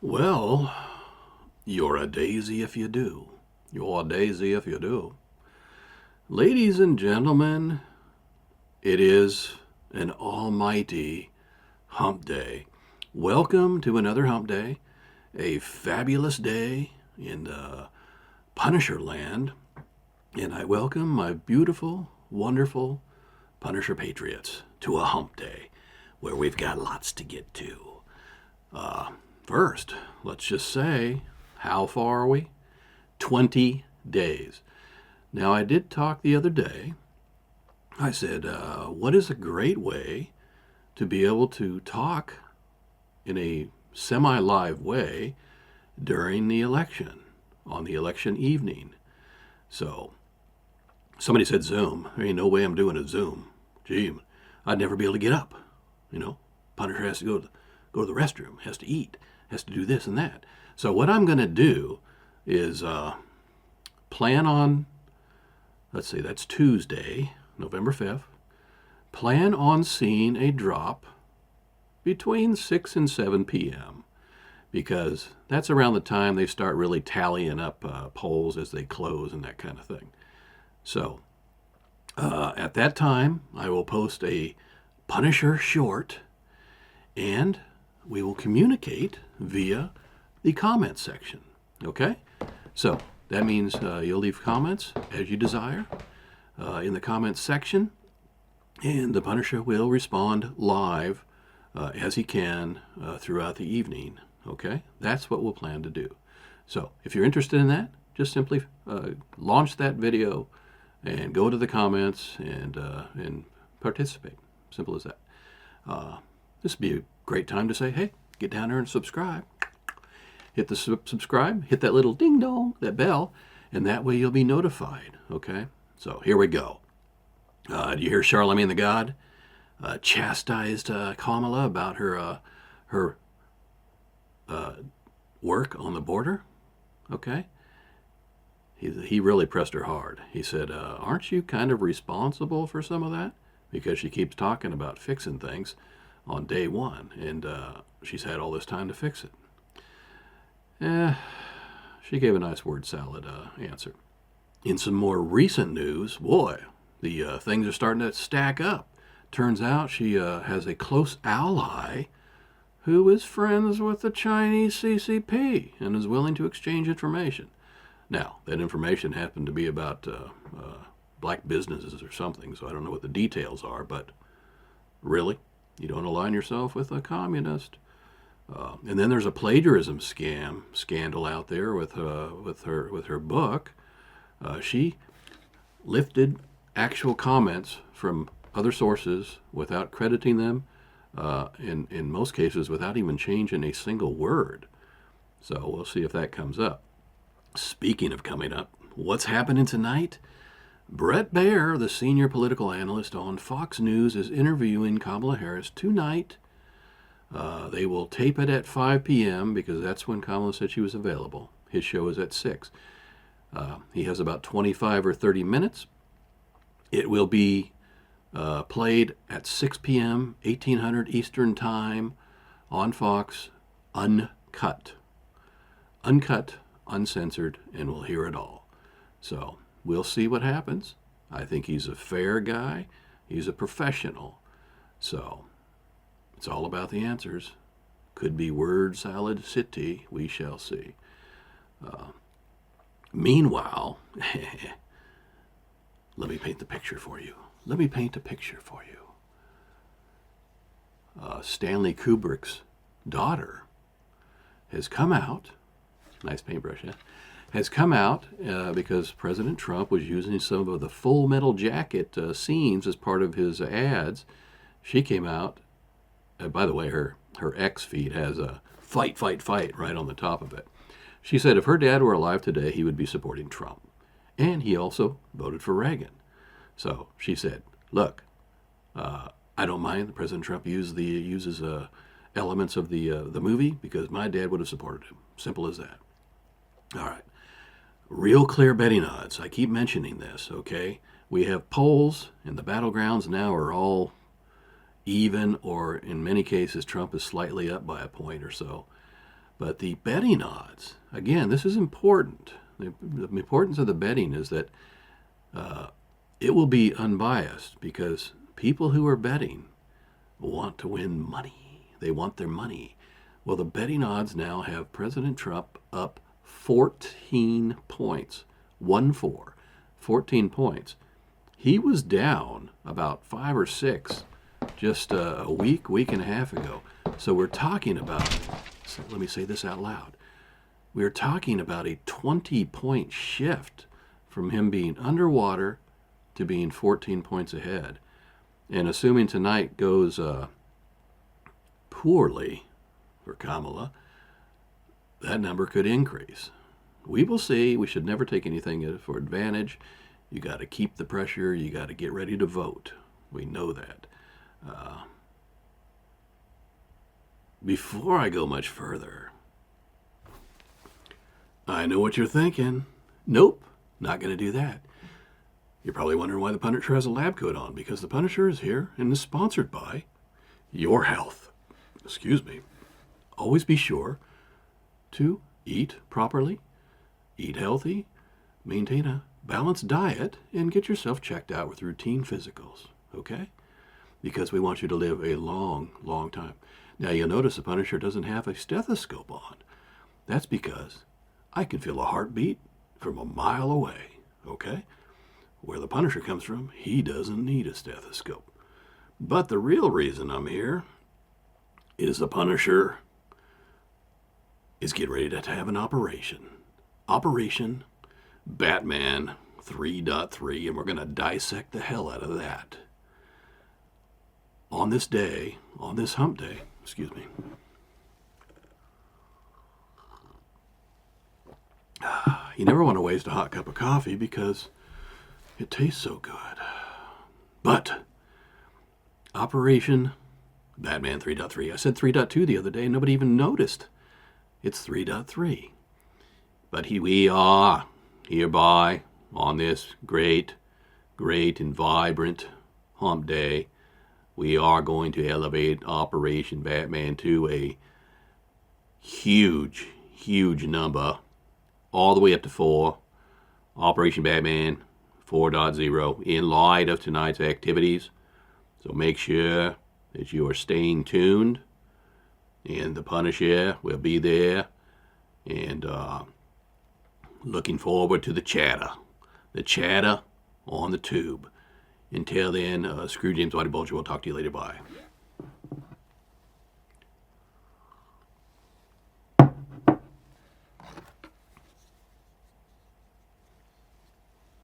Well, you're a daisy if you do. You're a daisy if you do. Ladies and gentlemen, it is an almighty hump day. Welcome to another hump day, a fabulous day in Punisher land, and I welcome my beautiful, wonderful Punisher patriots to a hump day where we've got lots to get to. First, let's just say, how far are we? 20 days. Now, I did talk the other day. I said, what is a great way to be able to talk in a semi-live way during the election, on the election evening? So, somebody said Zoom. There ain't no way I'm doing a Zoom. Gee, I'd never be able to get up. Punisher has to go to the restroom, has to eat, has to do this and that. So what I'm going to do is plan on, let's see, that's Tuesday, November 5th. Plan on seeing a drop between 6 and 7 p.m. because that's around the time they start really tallying up polls as they close and that kind of thing. So at that time, I will post a Punisher short and we will communicate via the comment section. Okay? So that means you'll leave comments as you desire in the comments section, and the Punisher will respond live as he can throughout the evening. Okay? That's what we'll plan to do. So if you're interested in that, just simply launch that video and go to the comments and participate. Simple as that. This would be a great time to say, hey, get down there and subscribe. Hit the subscribe, hit that little ding dong, that bell, and that way you'll be notified. Okay? So here we go. Do you hear Charlemagne the God chastised Kamala about her work on the border? Okay? He really pressed her hard. He said, aren't you kind of responsible for some of that? Because she keeps talking about fixing things on day one, and she's had all this time to fix it. She gave a nice word salad answer. In some more recent news, boy, the things are starting to stack up. Turns out she has a close ally who is friends with the Chinese CCP and is willing to exchange information. Now, that information happened to be about black businesses or something, so I don't know what the details are, but really? You don't align yourself with a communist. And then there's a plagiarism scandal out there with her book. She lifted actual comments from other sources without crediting them, in most cases without even changing a single word. So we'll see if that comes up. Speaking of coming up, what's happening tonight? Brett Baer, the senior political analyst on Fox News, is interviewing Kamala Harris tonight. They will tape it at 5 p.m. because that's when Kamala said she was available. His show is at 6. He has about 25 or 30 minutes. It will be played at 6 p.m., 1800 Eastern Time on Fox, uncut. Uncut, uncensored, and we'll hear it all. So we'll see what happens. I think he's a fair guy. He's a professional. So it's all about the answers. Could be word salad city. We shall see. Meanwhile, let me paint the picture for you. Stanley Kubrick's daughter has come out. Nice paintbrush, yeah? Has come out because President Trump was using some of the Full Metal Jacket scenes as part of his ads. She came out. By the way, her X feed has a fight, fight, fight right on the top of it. She said if her dad were alive today, he would be supporting Trump. And he also voted for Reagan. So she said, look, I don't mind that President Trump uses elements of the movie because my dad would have supported him. Simple as that. All right. Real clear betting odds. I keep mentioning this, okay? We have polls, and the battlegrounds now are all even, or in many cases, Trump is slightly up by a point or so. But the betting odds, again, this is important. The importance of the betting is that it will be unbiased because people who are betting want to win money. They want their money. Well, the betting odds now have President Trump up 14 points. 1-4. 14 points. He was down about 5 or 6 just a week and a half ago. So we're talking about, so let me say this out loud. We're talking about a 20-point shift from him being underwater to being 14 points ahead. And assuming tonight goes poorly for Kamala, that number could increase. We will see. We should never take anything for advantage. You got to keep the pressure. You got to get ready to vote. We know that. Before I go much further, I know what you're thinking. Nope, not going to do that. You're probably wondering why the Punisher has a lab coat on, because the Punisher is here and is sponsored by Your Health. Excuse me. Always be sure to eat properly, eat healthy, maintain a balanced diet, and get yourself checked out with routine physicals, okay? Because we want you to live a long, long time. Now, you'll notice the Punisher doesn't have a stethoscope on. That's because I can feel a heartbeat from a mile away, okay? Where the Punisher comes from, he doesn't need a stethoscope. But the real reason I'm here is the Punisher is getting ready to have an operation. Operation Batman 3.3, and we're going to dissect the hell out of that. On this day, on this hump day, excuse me. You never want to waste a hot cup of coffee because it tastes so good. But Operation Batman 3.3. I said 3.2 the other day, and nobody even noticed. It's 3.3. But we are hereby on this great and vibrant hump day. We are going to elevate Operation Batman to a huge number, all the way up to 4. Operation Batman 4.0 in light of tonight's activities. So make sure that you are staying tuned, and the Punisher will be there, and looking forward to the chatter on the tube. Until then, Screw James Whitey Bulger. We'll talk to you later. Bye.